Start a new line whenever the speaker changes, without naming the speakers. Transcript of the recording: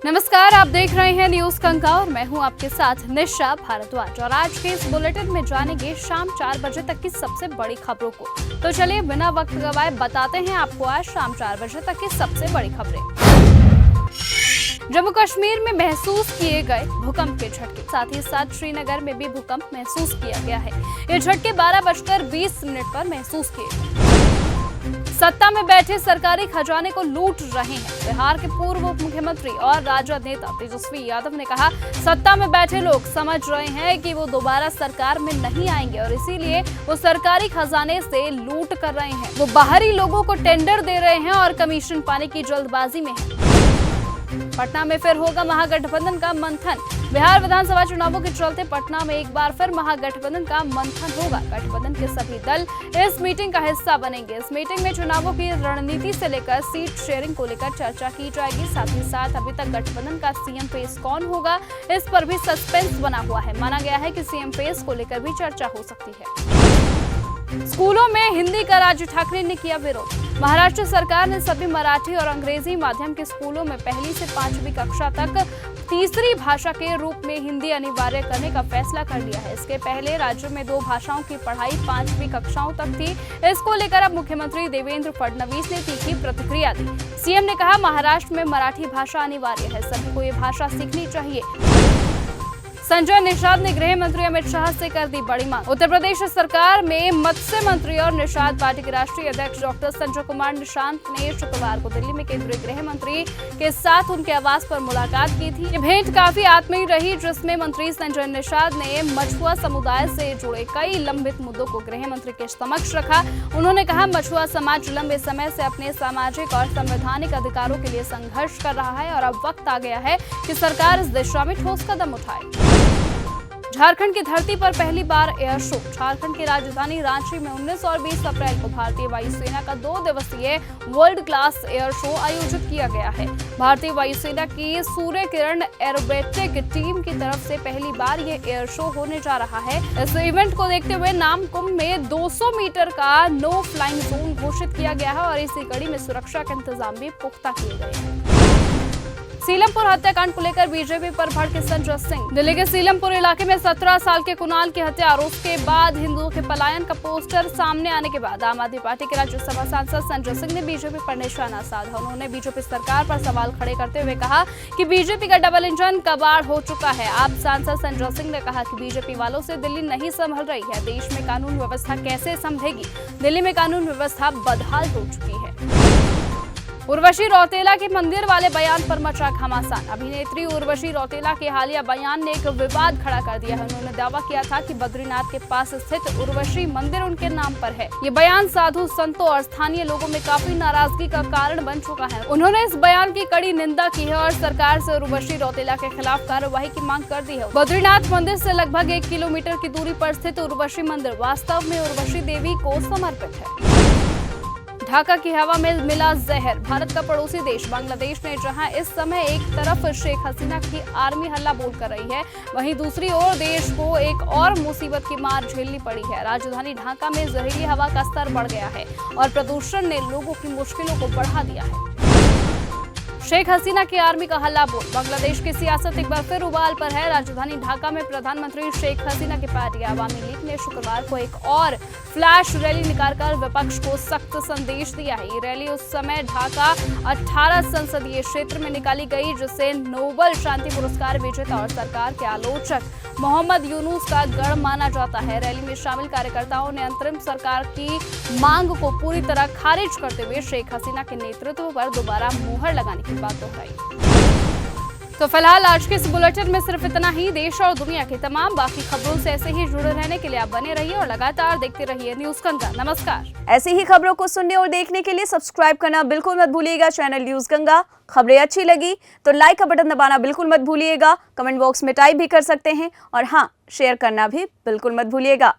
नमस्कार, आप देख रहे हैं न्यूज गंगा और मैं हूं आपके साथ निशा भारद्वाज। और आज के इस बुलेटिन में जानेंगे शाम 4 बजे तक की सबसे बड़ी खबरों को। तो चलिए बिना वक्त गवाए बताते हैं आपको आज शाम 4 बजे तक की सबसे बड़ी खबरें। जम्मू कश्मीर में महसूस किए गए भूकंप के झटके, साथ ही साथ श्रीनगर में भी भूकंप महसूस किया गया है। ये झटके 12:20 पर महसूस किए। सत्ता में बैठे सरकारी खजाने को लूट रहे हैं। बिहार के पूर्व उप मुख्यमंत्री और राजद नेता तेजस्वी यादव ने कहा, सत्ता में बैठे लोग समझ रहे हैं कि वो दोबारा सरकार में नहीं आएंगे और इसीलिए वो सरकारी खजाने से लूट कर रहे हैं। वो बाहरी लोगों को टेंडर दे रहे हैं और कमीशन पाने की जल्दबाजी में है। पटना में फिर होगा महागठबंधन का मंथन। बिहार विधानसभा चुनावों के चलते पटना में एक बार फिर महागठबंधन का मंथन होगा। गठबंधन के सभी दल इस मीटिंग का हिस्सा बनेंगे। इस मीटिंग में चुनावों की रणनीति से लेकर सीट शेयरिंग को लेकर चर्चा की जाएगी। साथ ही साथ अभी तक गठबंधन का सीएम फेस कौन होगा, इस पर भी सस्पेंस बना हुआ है। माना गया है कि सीएम फेस को लेकर भी चर्चा हो सकती है। स्कूलों में हिंदी का राज ठाकरे ने किया विरोध। महाराष्ट्र सरकार ने सभी मराठी और अंग्रेजी माध्यम के स्कूलों में 1ली से 5वीं कक्षा तक तीसरी भाषा के रूप में हिंदी अनिवार्य करने का फैसला कर लिया है। इसके पहले राज्य में 2 भाषाओं की पढ़ाई 5वीं कक्षाओं तक थी। इसको लेकर अब मुख्यमंत्री देवेंद्र फडणवीस ने तीखी प्रतिक्रिया दी। सीएम ने कहा, महाराष्ट्र में मराठी भाषा अनिवार्य है, सभी को ये भाषा सीखनी चाहिए। संजय निषाद ने गृह मंत्री अमित शाह से कर दी बड़ी मांग। उत्तर प्रदेश सरकार में मत्स्य मंत्री और निषाद पार्टी के राष्ट्रीय अध्यक्ष डॉक्टर संजय कुमार निषाद ने शुक्रवार को दिल्ली में केंद्रीय गृह मंत्री के साथ उनके आवास पर मुलाकात की थी। ये भेंट काफी आत्मीय रही, जिसमें मंत्री संजय निषाद ने मछुआ समुदाय से जुड़े कई लंबित मुद्दों को गृह मंत्री के समक्ष रखा। उन्होंने कहा, मछुआ समाज लंबे समय से अपने सामाजिक और संवैधानिक अधिकारों के लिए संघर्ष कर रहा है और अब वक्त आ गया है कि सरकार इस दिशा में ठोस कदम उठाए। झारखंड की धरती पर पहली बार एयर शो। झारखंड की राजधानी रांची में 19 और 20 अप्रैल को भारतीय वायुसेना का 2 दिवसीय वर्ल्ड क्लास एयर शो आयोजित किया गया है। भारतीय वायुसेना की सूर्य किरण एरोबेटिक टीम की तरफ से पहली बार ये एयर शो होने जा रहा है। इस इवेंट को देखते हुए नामकुम में 200 मीटर का नो फ्लाइंग जोन घोषित किया गया है और इसी कड़ी में सुरक्षा के इंतजाम भी पुख्ता किए गए हैं। सीलमपुर हत्याकांड को लेकर बीजेपी पर भड़के संजय सिंह। दिल्ली के सीलमपुर इलाके में 17 साल के कुणाल की हत्या आरोप के बाद हिंदुओं के पलायन का पोस्टर सामने आने के बाद आम आदमी पार्टी के राज्यसभा सांसद संजय सिंह ने बीजेपी पर निशाना साधा। उन्होंने बीजेपी सरकार पर सवाल खड़े करते हुए कहा कि बीजेपी का डबल इंजन कबाड़ हो चुका है। आप सांसद संजय सिंह ने कहा कि बीजेपी वालों से दिल्ली नहीं संभल रही है। देश में कानून व्यवस्था कैसे संभलेगी? दिल्ली में कानून व्यवस्था बदहाल हो चुकी है। उर्वशी रौतेला के मंदिर वाले बयान पर मचा घमासान। अभिनेत्री उर्वशी रौतेला के हालिया बयान ने एक विवाद खड़ा कर दिया है। उन्होंने दावा किया था कि बद्रीनाथ के पास स्थित उर्वशी मंदिर उनके नाम पर है। ये बयान साधु संतों और स्थानीय लोगों में काफी नाराजगी का कारण बन चुका है। उन्होंने इस बयान की कड़ी निंदा की है और सरकार से उर्वशी रौतेला के खिलाफ कार्रवाई की मांग कर दी है। बद्रीनाथ मंदिर से लगभग 1 किलोमीटर की दूरी पर स्थित उर्वशी मंदिर वास्तव में उर्वशी देवी को समर्पित है। ढाका की हवा में मिला जहर। भारत का पड़ोसी देश बांग्लादेश ने जहां इस समय एक तरफ शेख हसीना की आर्मी हल्ला बोल कर रही है, वहीं दूसरी ओर देश को एक और मुसीबत की मार झेलनी पड़ी है। राजधानी ढाका में जहरीली हवा का स्तर बढ़ गया है और प्रदूषण ने लोगों की मुश्किलों को बढ़ा दिया है। शेख हसीना की आर्मी का हल्ला बोल। बांग्लादेश की सियासत एक बार फिर उबाल पर है। राजधानी ढाका में प्रधानमंत्री शेख हसीना की पार्टी आवामी लीग ने शुक्रवार को एक और फ्लैश रैली निकालकर विपक्ष को सख्त संदेश दिया है। ये रैली उस समय ढाका 18 संसदीय क्षेत्र में निकाली गई, जिसे नोबेल शांति पुरस्कार विजेता और सरकार के आलोचक मोहम्मद यूनुस का गढ़ माना जाता है। रैली में शामिल कार्यकर्ताओं ने अंतरिम सरकार की मांग को पूरी तरह खारिज करते हुए शेख हसीना के नेतृत्व पर दोबारा मुहर लगाने की बात दोहराई। तो फिलहाल आज के इस बुलेटिन में सिर्फ इतना ही। देश और दुनिया की तमाम बाकी खबरों से ऐसे ही जुड़े रहने के लिए आप बने रहिए और लगातार देखते रहिए न्यूज गंगा। नमस्कार।
ऐसी ही खबरों को सुनने और देखने के लिए सब्सक्राइब करना बिल्कुल मत भूलिएगा चैनल न्यूज गंगा। खबरें अच्छी लगी तो लाइक का बटन दबाना बिल्कुल मत भूलिएगा। कमेंट बॉक्स में टाइप भी कर सकते हैं और हाँ, शेयर करना भी बिल्कुल मत भूलिएगा।